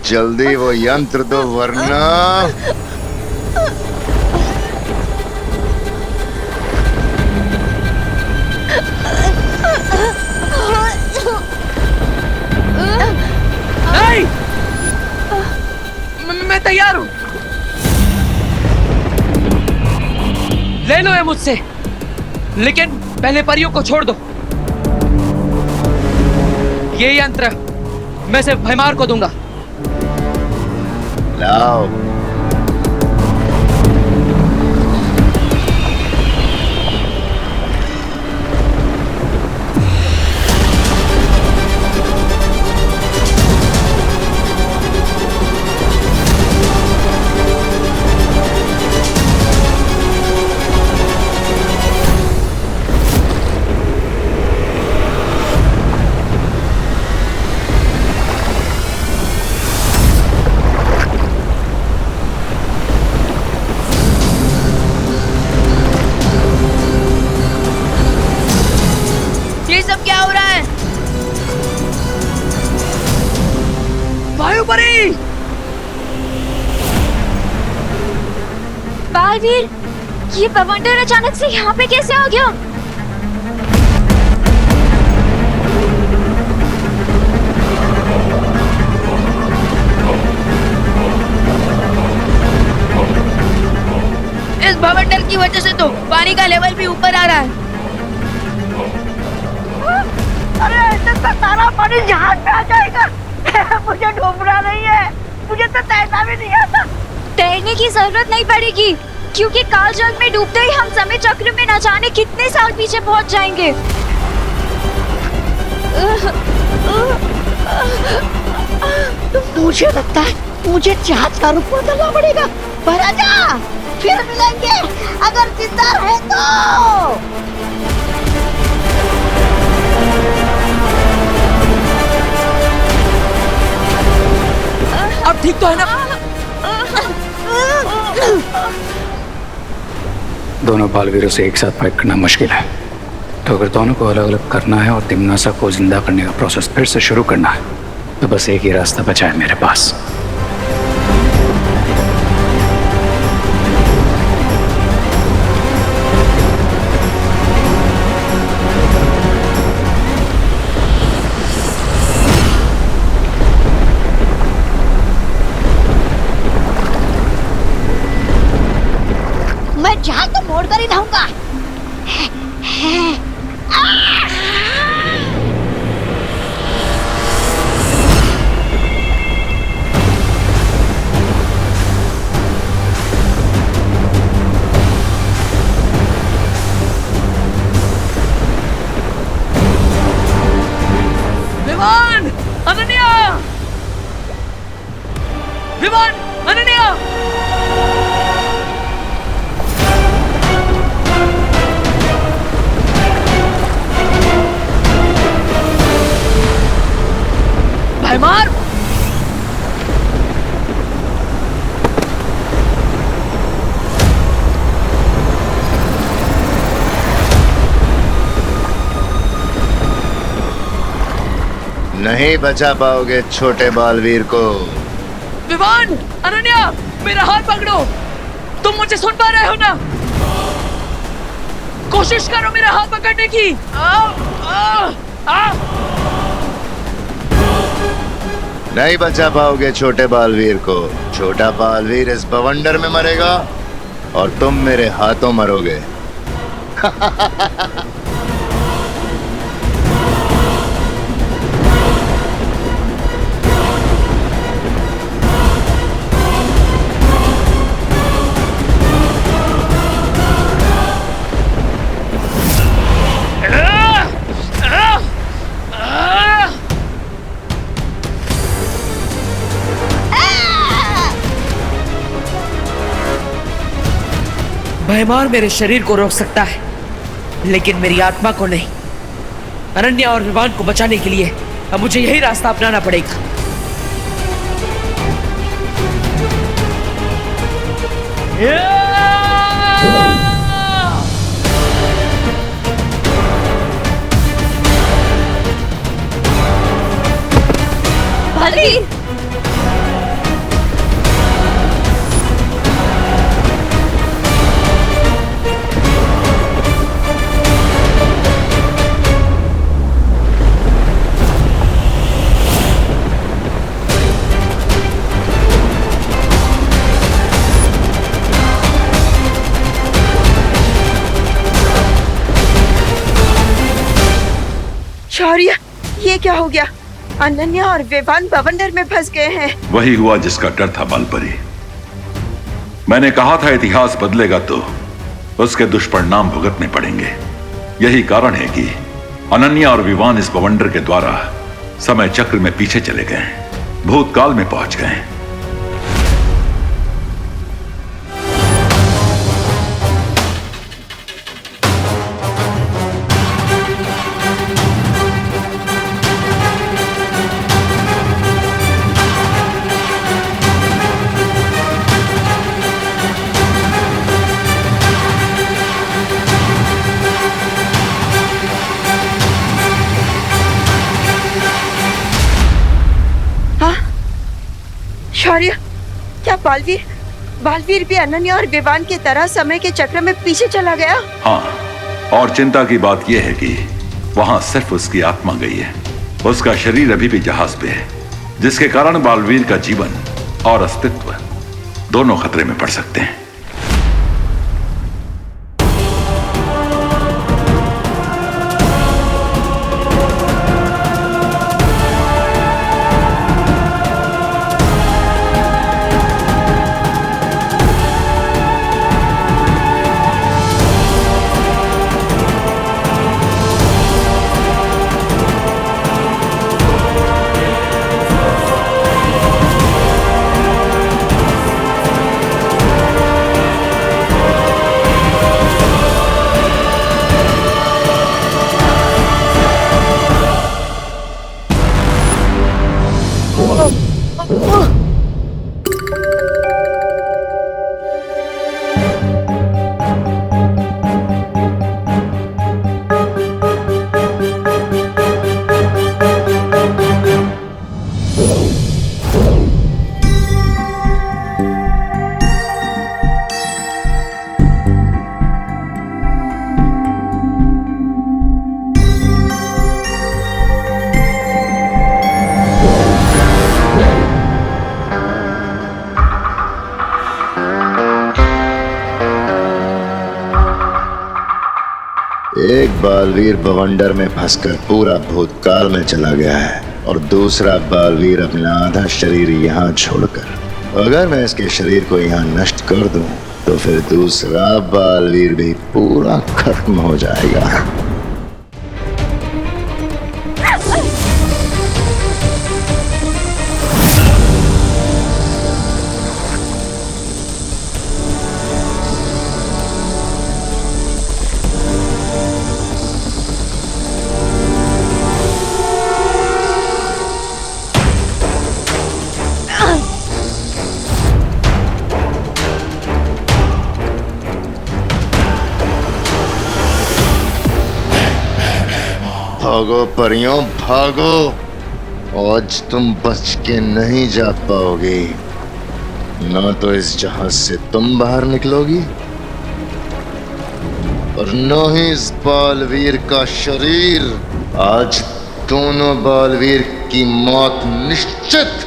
जल्दी वो यंत्र दो वरना। नहीं, मैं तैयार हूं। ले लो ये मुझसे, लेकिन पहले परियों को छोड़ दो। ये यंत्र मैं सिर्फ भैमार को दूंगा। लाओ। ये सब क्या हो रहा है? वायुपरी! बालवीर, ये बवंडर अचानक से यहाँ पे कैसे आ गया? इस भवंडर की वजह से तो पानी का लेवल भी ऊपर आ रहा है। अरे ऐसे तो सारा पानी जहाज पे आ जाएगा। मुझे डूबना नहीं है, मुझे तो तैरना भी नहीं आता। तैरने की जरूरत नहीं पड़ेगी, क्योंकि काल जल में डूबते ही हम समय चक्र में न जाने कितने साल पीछे पहुंच जाएंगे। मुझे लगता है मुझे जहाज का रुख बदलना पड़ेगा। पर आजा, फिर मिलेंगे अगर जिंदा है तो। अब ठीक तो है ना? दोनों बालवीरों से एक साथ फाइट करना मुश्किल है, तो अगर दोनों को अलग अलग करना है और तिम्नासा को जिंदा करने का प्रोसेस फिर से शुरू करना है, तो बस एक ही रास्ता बचा है मेरे पास। मैं जहाज तो मोड़ कर ही रहूंगा। विमान! अनन्या! विमान! अनन्या! भैमार! नहीं बचा पाओगे छोटे बालवीर को। विमान! अनन्या! मेरा हाथ पकड़ो। तुम मुझे सुन पा रहे हो ना? कोशिश करो मेरा हाथ पकड़ने की। नहीं बचा पाओगे छोटे बालवीर को। छोटा बालवीर इस बवंडर में मरेगा और तुम मेरे हाथों मरोगे। भैमार मेरे शरीर को रोक सकता है, लेकिन मेरी आत्मा को नहीं। अनन्या और विमान को बचाने के लिए अब मुझे यही रास्ता अपनाना पड़ेगा। बालवीर! शौर्य, ये क्या हो गया? अनन्या और विवान बवंडर में फंस गए हैं। वही हुआ जिसका डर था बालपरी। मैंने कहा था इतिहास बदलेगा तो उसके दुष्परिणाम भुगतने पड़ेंगे। यही कारण है कि अनन्या और विवान इस बवंडर के द्वारा समय चक्र में पीछे चले गए, भूतकाल में पहुंच गए। शौर्य, क्या बालवीर भी अनन्या और विवान की तरह समय के चक्र में पीछे चला गया? हाँ, और चिंता की बात यह है कि वहां सिर्फ उसकी आत्मा गई है। उसका शरीर अभी भी जहाज पे है, जिसके कारण बालवीर का जीवन और अस्तित्व दोनों खतरे में पड़ सकते हैं। एक बालवीर बवंडर में फंसकर पूरा भूतकाल में चला गया है और दूसरा बालवीर अपना आधा शरीर यहाँ छोड़कर। अगर मैं इसके शरीर को यहाँ नष्ट कर दूं तो फिर दूसरा बालवीर भी पूरा खत्म हो जाएगा। भागो परियों भागो, आज तुम बच के नहीं जा पाओगी। ना तो इस जहाज से तुम बाहर निकलोगी और न ही इस बालवीर का शरीर। आज दोनों बालवीर की मौत निश्चित।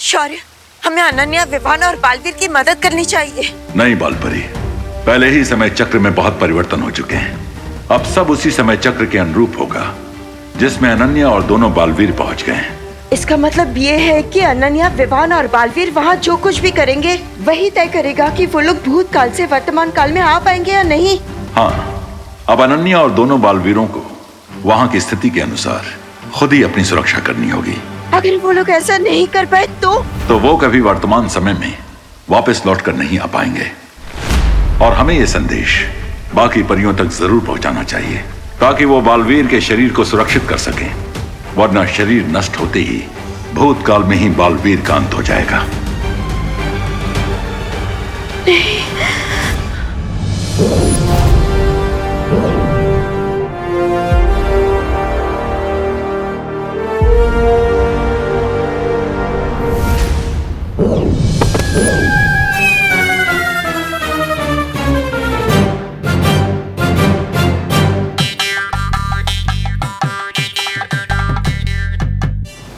शौर्य, हमें अनन्या, विवान और बालवीर की मदद करनी चाहिए। नहीं बालपरी, पहले ही समय चक्र में बहुत परिवर्तन हो चुके हैं। अब सब उसी समय चक्र के अनुरूप होगा जिसमें अनन्या और दोनों बालवीर पहुंच गए हैं। इसका मतलब ये है कि अनन्या, विवान और बालवीर वहाँ जो कुछ भी करेंगे वही तय करेगा कि वो लोग भूतकाल से वर्तमान काल में आ पाएंगे या नहीं। हाँ, अब अनन्या और दोनों बालवीरों को वहाँ की स्थिति के अनुसार खुद ही अपनी सुरक्षा करनी होगी। अगर वो लोग ऐसा नहीं कर पाए तो वो कभी वर्तमान समय में वापस लौटकर नहीं आ पाएंगे। और हमें ये संदेश बाकी परियों तक जरूर पहुंचाना चाहिए ताकि वो बालवीर के शरीर को सुरक्षित कर सकें, वरना शरीर नष्ट होते ही भूतकाल में ही बालवीर का अंत हो जाएगा।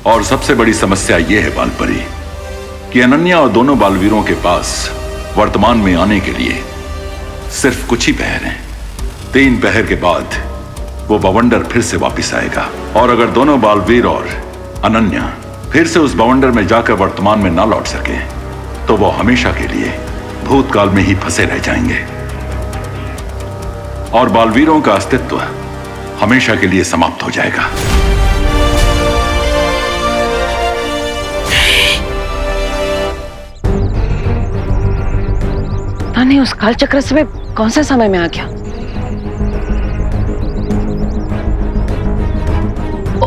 और सबसे बड़ी समस्या यह है बालपरी कि अनन्या और दोनों बालवीरों के पास वर्तमान में आने के लिए सिर्फ कुछ ही पहर हैं। 3 पहर के बाद वो बवंडर फिर से वापस आएगा। और अगर दोनों बालवीर और अनन्या फिर से उस बवंडर में जाकर वर्तमान में ना लौट सके तो वो हमेशा के लिए भूतकाल में ही फंसे रह जाएंगे और बालवीरों का अस्तित्व हमेशा के लिए समाप्त हो जाएगा। नहीं, उस काल चक्र से मैं कौन से समय में आ गया?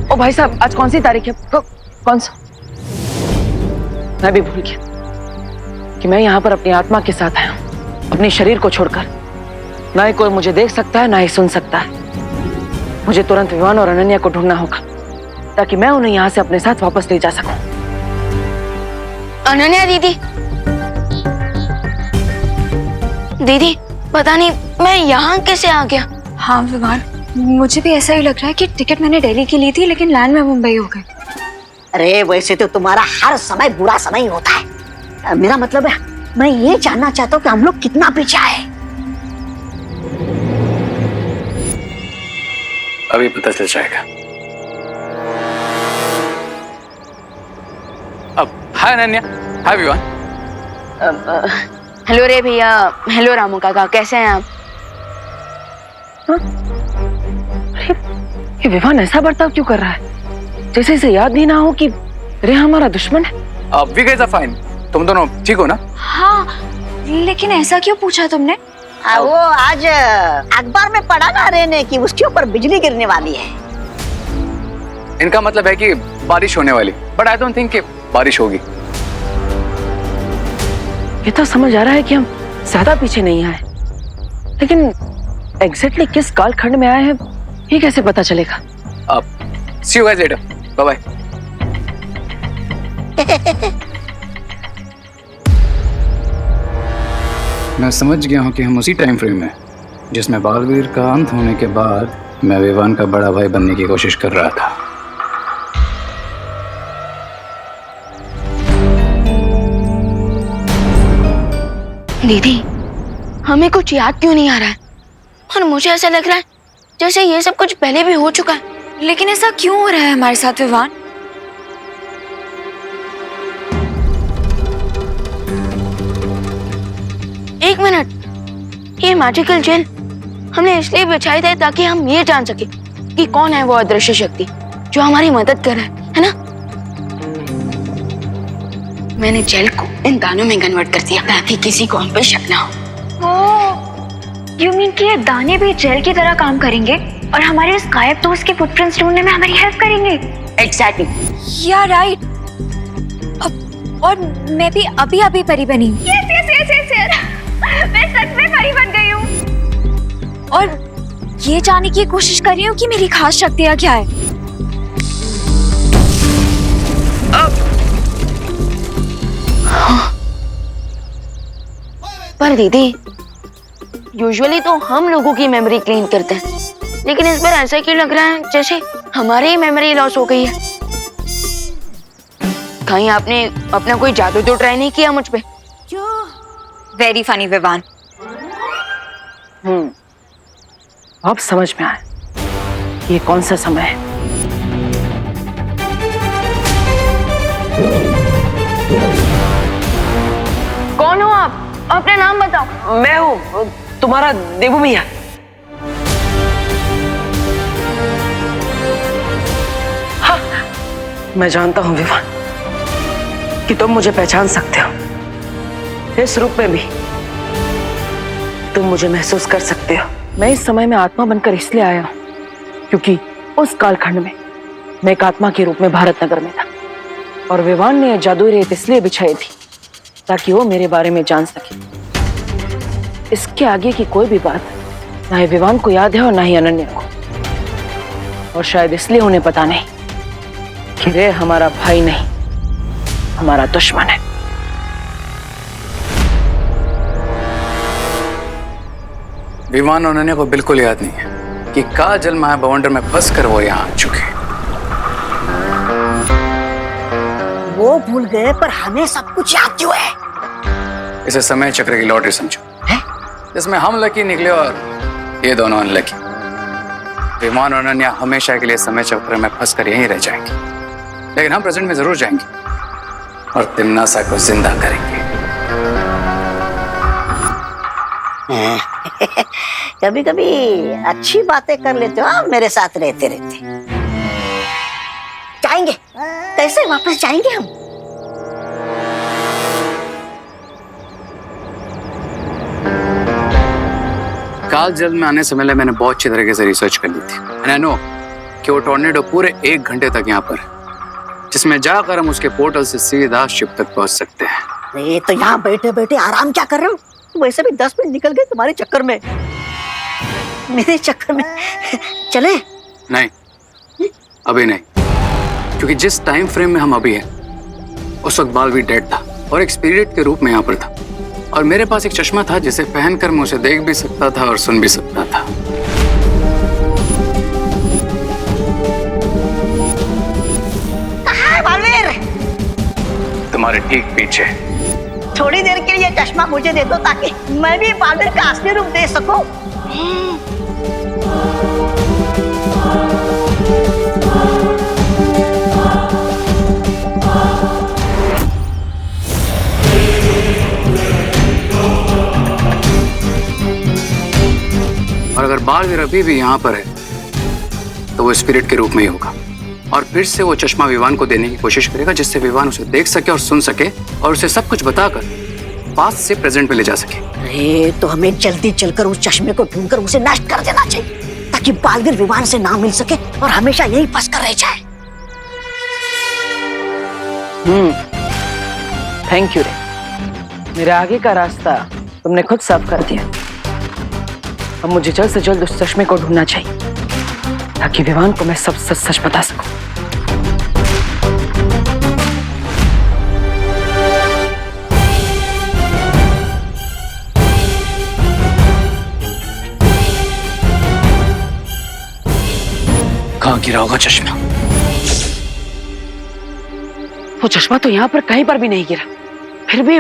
ओ भाई साहब, आज कौन सी तारीख है? कौन सा? मैं भी भूल गया कि मैं यहाँ पर अपनी आत्मा के साथ आया हूँ, अपने शरीर को छोड़कर। ना ही कोई मुझे देख सकता है, ना ही सुन सकता है। मुझे तुरंत विवान और अनन्या को ढूंढना होगा ताकि मैं उन्हें यहाँ से अपने साथ वापस ले जा सकूं। अनन्या दीदी, दीदी पता नहीं मैं यहाँ कैसे आ गया। हाँ विवान, मुझे भी ऐसा ही लग रहा है कि टिकट मैंने दिल्ली की ली थी लेकिन लैंड में मुंबई हो गई। अरे वैसे तो तुम्हारा हर समय बुरा समय ही होता है। मेरा मतलब है, मैं ये जानना चाहता हूँ कि हम लोग कितना पीछे आए। अभी पता चल जाएगा। अब हाय अनन्या, हाय विवान। हेलो रे भैया, हेलो रामू काका, कैसे हैं आप? ये विवान ऐसा बर्ताव क्यों कर रहा है जैसे इसे याद नहीं ना हो कि रे हमारा दुश्मन है। We guys are fine. तुम दोनों ठीक हो ना? हाँ, लेकिन ऐसा क्यों पूछा तुमने? वो आज अखबार में पढ़ा ना रे ने कि उसके ऊपर बिजली गिरने वाली है। इनका मतलब है कि बारिश होने वाली, बट आई डोंट थिंक कि बारिश होगी। ये तो समझ आ रहा है कि हम ज्यादा पीछे नहीं आए, लेकिन एग्जैक्टली किस कालखंड में आए हैं ये कैसे पता चलेगा? See you guys later, bye bye. मैं समझ गया हूँ कि हम उसी टाइम फ्रेम में जिसमें बालवीर का अंत होने के बाद मैं विवान का बड़ा भाई बनने की कोशिश कर रहा था। दीदी, हमें कुछ याद क्यों नहीं आ रहा है और मुझे ऐसा लग रहा है जैसे ये सब कुछ पहले भी हो चुका है। लेकिन ऐसा क्यों हो रहा है हमारे साथ विवान? एक मिनट, ये मैजिकल जेल हमने इसलिए बिछाई थी ताकि हम ये जान सके कि कौन है वो अदृश्य शक्ति जो हमारी मदद कर रहा है ना? मैंने जेल को इन दानों में कन्वर्ट कर दिया ताकि किसी को हम पे शक ना हो। यू मीन कि ये दाने भी जेल की तरह काम करेंगे और हमारे उस गायब दोस्त के फुटप्रिंट्स ढूंढने में हमारी हेल्प करेंगे? एग्जैक्टली। या राइट। और मैं भी अभी परी बनी। यस। मैं सच में परी बन गई हूँ और ये जानने की कोशिश कर रही हूँ कि मेरी खास शक्तियाँ क्या है। पर दीदी, यूजुअली तो हम लोगों की मेमोरी क्लीन करते हैं, लेकिन इस बार ऐसा क्यों लग रहा है जैसे हमारी ही मेमोरी लॉस हो गई है? कहीं आपने अपना कोई जादू तो ट्राई नहीं किया मुझ पे? Very funny Vivaan. अब समझ में आया ये कौन सा समय है। कौन हो आप? अपना नाम बताओ। मैं हूँ तुम्हारा देवू मिया। हाँ, मैं जानता हूँ विवान कि तुम मुझे पहचान सकते हो। इस रूप में भी तुम मुझे महसूस कर सकते हो। मैं इस समय में आत्मा बनकर इसलिए आया हूँ क्योंकि उस कालखंड में मैं एक आत्मा के रूप में भारत नगर में था और विवान ने जादुई रेत इसलिए बिछाई थी ताकि वो मेरे बारे में जान सके। इसके आगे की कोई भी बात ना ही विवान को याद है और ना ही अनन्या को, और शायद इसलिए उन्हें पता नहीं कि रे हमारा भाई नहीं, हमारा दुश्मन है। विवान और अनन्या को बिल्कुल याद नहीं है कि काल जल माया बवंडर में फंस कर वो यहाँ आ चुके। वो भूल गए पर हमें सब कुछ याद क्यों है? इसे समय चक्र की लॉटरी समझो, जिसमें हम लकी निकले और ये दोनों अनलकी। विमान और अनन्या हमेशा के लिए समय चक्र में फंस कर यहीं रह जाएंगे, लेकिन हम प्रेजेंट में जरूर जाएंगे और तिम्नासा को जिंदा करेंगे। कभी कभी अच्छी बातें कर लेते हो आप मेरे साथ रहते रहते। जाएंगे, कैसे वापस जाएंगे हम? काल जल में आने से पहले मैंने बहुत अच्छी तरीके से रिसर्च कर ली थी। एंड आई नो कि वो टॉर्नेडो पूरे 1 घंटे तक यहाँ पर है, जिसमें जाकर हम उसके पोर्टल से सीधा शिप तक पहुंच सकते हैं। अरे तो यहाँ बैठे बैठे आराम क्या कर रहे हो? वैसे भी 10 मिनट निकल गए तुम्हारे चक्कर में, मेरे चक्कर में। चले? नहीं, अभी नहीं, क्योंकि जिस टाइम फ्रेम में हम अभी हैं उस वक्त बालवीर डेड था और एक स्पिरिट के रूप में यहाँ पर था, और मेरे पास एक चश्मा था जिसे पहनकर मैं उसे देख भी सकता था और सुन भी सकता था। कहाँ है बालवीर? तुम्हारे ठीक पीछे। थोड़ी देर के लिए चश्मा मुझे दे दो ताकि मैं भी बालवीर का असली रूप देख सकूं। और अगर बालवीर अभी भी यहाँ पर है तो वो स्पिरिट के रूप में ही होगा, और फिर से वो चश्मा विवान को देने की कोशिश करेगा, जिससे विवान उसे देख सके और सुन सके और उसे सब कुछ बताकर पास्ट से प्रेजेंट में ले जा सके। अरे तो हमें जल्दी चलकर उस चश्मे को ढूंढकर उसे नष्ट कर देना चाहिए, ताकि बालवीर विवान से ना मिल सके और हमेशा यही फंस कर रह जाए। थैंक यू रे, मेरे आगे का रास्ता तुमने खुद साफ कर दिया। अब मुझे जल्द से जल्द उस चश्मे को ढूंढना चाहिए ताकि विवान को मैं सब सच सच बता सकूं। कहाँ गिरा होगा चश्मा? वो चश्मा तो यहाँ पर कहीं पर भी नहीं गिरा, फिर भी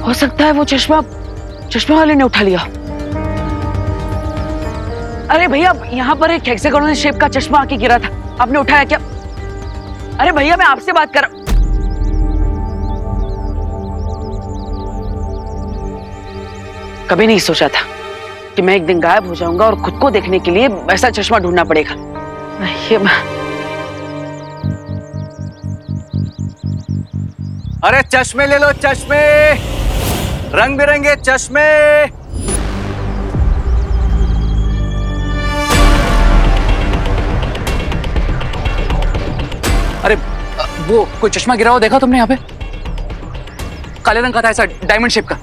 हो सकता है वो चश्मा वाले ने उठा लिया। अरे भैया, यहाँ पर एक हेक्सागोनल शेप का चश्मा आके गिरा था, आपने उठाया क्या? अरे भैया, मैं आपसे बात कर। कभी नहीं सोचा था कि मैं एक दिन गायब हो जाऊंगा और खुद को देखने के लिए ऐसा चश्मा ढूंढना पड़ेगा। अरे चश्मे ले लो, चश्मे, रंग बिरंगे चश्मे। अरे वो कोई चश्मा गिरा हुआ देखा तुमने यहाँ पे? काले रंग का था, ऐसा डायमंड शेप का।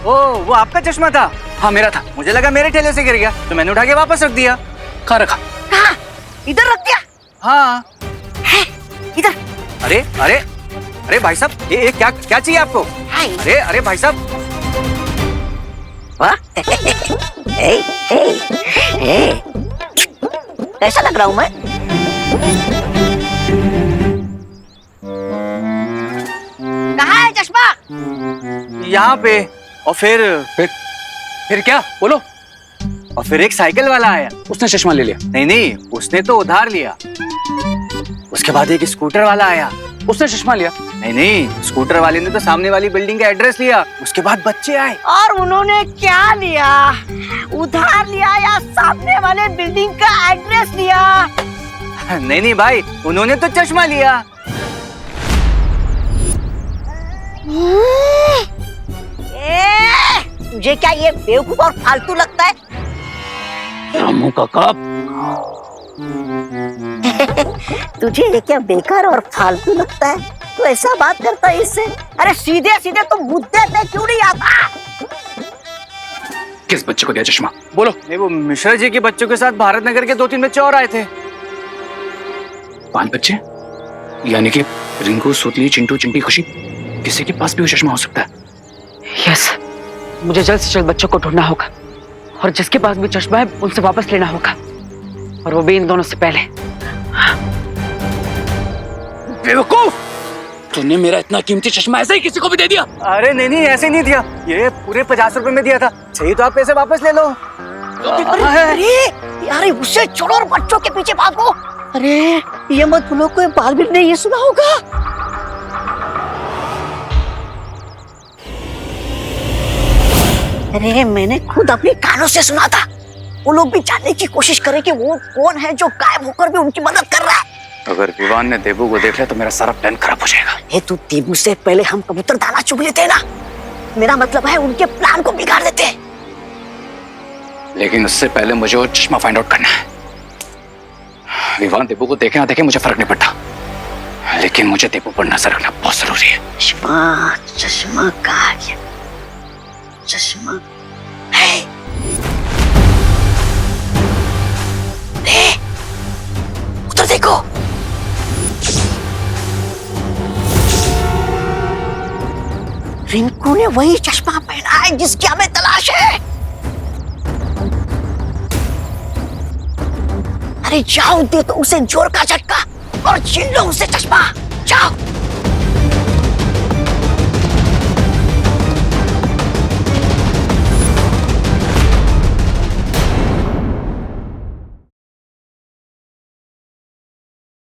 ओ, वो आपका चश्मा था? हाँ मेरा था। मुझे लगा मेरे ठेले से गिर गया तो मैंने उठा के वापस रख दिया। कहाँ रखा? कहाँ? इधर रख दिया? हाँ। है, इधर। अरे अरे अरे भाई साहब, ये क्या क्या चाहिए आपको? अरे अरे भाई साहब, कैसा लग रहा हूँ मैं? कहाँ है चश्मा? यहाँ पे। और फिर क्या? बोलो। और फिर एक साइकिल वाला आया, उसने चश्मा ले लिया? नहीं नहीं, उसने तो उधार लिया। उसके बाद एक स्कूटर वाला आया, उसने चश्मा लिया? नहीं नहीं, स्कूटर वाले ने तो सामने वाली बिल्डिंग का एड्रेस लिया। उसके बाद बच्चे आए। और उन्होंने क्या लिया? उधार लिया या सामने वाले बिल्डिंग का एड्रेस लिया? नहीं नहीं भाई, उन्होंने तो चश्मा लिया। तुझे क्या ये बेवकूफ और फालतू लगता है? रामू काका, तुझे ये क्या बेकार और फालतू लगता है? तू ऐसा बात करता है इससे? अरे सीधे सीधे तुम मुद्दे पे क्यों नहीं आता? किस बच्चे को दिया चश्मा? बोलो। नहीं, वो मिश्रा जी के बच्चों के साथ भारत नगर के 2-3 बच्चे और आए थे। 5 बच्चे? यानी कि रिंकू, सोतली, चिंटू, चिंटी, खुशी, किसी के पास भी वो चश्मा हो सकता है। यस, मुझे जल्द से जल्द बच्चों को ढूंढना होगा और जिसके पास भी चश्मा है उनसे वापस लेना होगा, और वो भी इन दोनों से पहले। बेवकूफ, तूने मेरा इतना कीमती चश्मा ऐसे ही किसी को भी दे दिया? अरे नहीं नहीं, ऐसे नहीं दिया, ये पूरे 50 रुपए में दिया था। चाहिए तो आप पैसे वापस ले लो। अरे यार उसे छोड़ो और बच्चों के पीछे भागो। अरे ये मत भूलो कोई बालवीर ने ये सुना होगा। अरे मैंने खुद अपने कानों से सुना था। वो लोग भी जानने की कोशिश करें कि वो कौन है जो गायब होकर भी उनकी मदद कर रहा है। अगर विवान ने देबू को देख लिया तो मेरा सारा प्लान खराब हो जाएगा। ये तू देबू से पहले हम कबूतर दाना चुग लेते ना। मेरा मतलब है उनके प्लान को बिगाड़ देते। लेकिन उससे पहले मुझे वो चश्मा फाइंड आउट करना है। विवान देबू को देखे ना देखे मुझे फर्क नहीं पड़ता, लेकिन मुझे देबू पर नजर रखना बहुत जरूरी है। चश्मा चश्मा कहाँ गया? चश्मा है। उधर देखो। रिंकू ने वही चश्मा पहना है जिसकी हमें तलाश है। अरे जाओ दे तो उसे जोर का झटका और छीन लो उसे चश्मा। जाओ।